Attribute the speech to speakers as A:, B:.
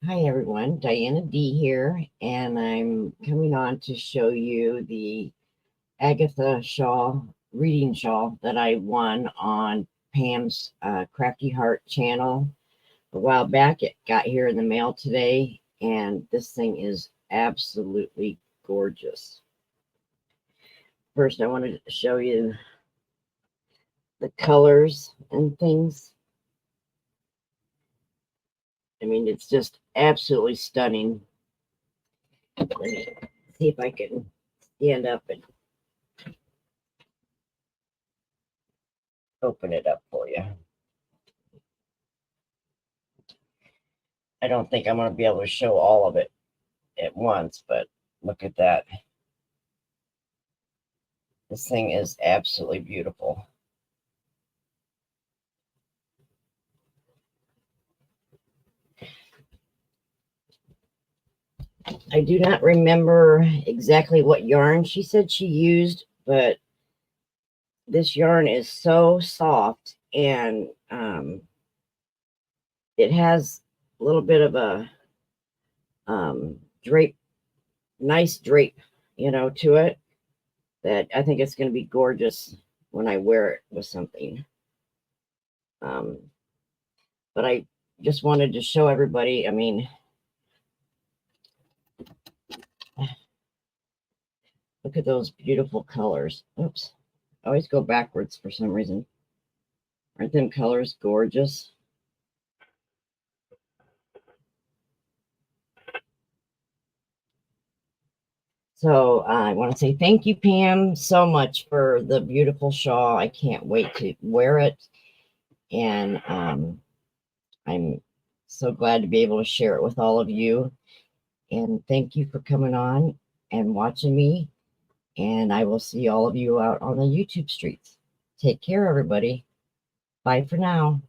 A: Hi everyone, Diana D here, and I'm coming on to show you the Agatha Shawl reading shawl that I won on Pam's Crafty Heart channel a while back. It got here in the mail today, and this thing is absolutely gorgeous. First, I wanted to show you the colors and things. I mean, it's just absolutely stunning. Let me see if I can stand up and open it up for you. I don't think I'm going to be able to show all of it at once, but look at that. This thing is absolutely beautiful. I do not remember exactly what yarn she said she used, but this yarn is so soft, and it has a little bit of a drape, nice drape, to it, that I think it's going to be gorgeous when I wear it with something. But I just wanted to show everybody, I mean, look at those beautiful colors. Oops. I always go backwards for some reason. Aren't them colors gorgeous? So I want to say thank you, Pam, so much for the beautiful shawl. I can't wait to wear it. And I'm so glad to be able to share it with all of you. And thank you for coming on and watching me. And I will see all of you out on the YouTube streets. Take care, everybody. Bye for now.